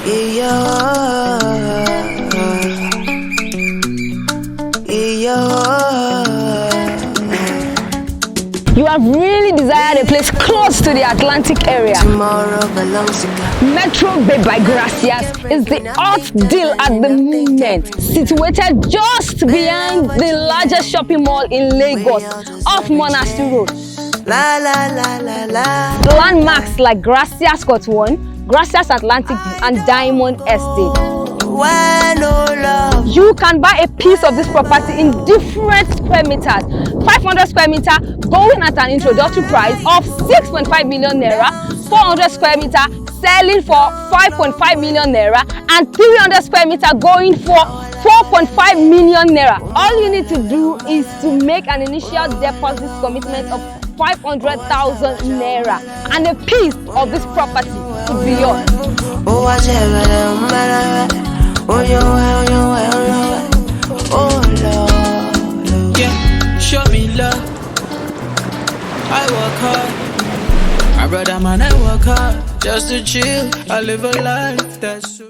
You have really desired a place close to the Atlantic area. Metrobay by Gracias is the hot deal at the moment. Situated just behind the largest shopping mall in Lagos, off Monastery Road. Landmarks like Gracias Got One, Gracias Atlantic and Diamond Estate. You can buy a piece of this property in different square meters. 500 square meter going at an introductory price of 6.5 million naira, 400 square meter selling for 5.5 million naira, and 300 square meter going for 4.5 million naira. All you need to do is to make an initial deposit commitment of 500,000 naira, and a piece of this property could be yours. Yeah, show me love. I work hard. My brother man, I work hard just to chill. I live a life that's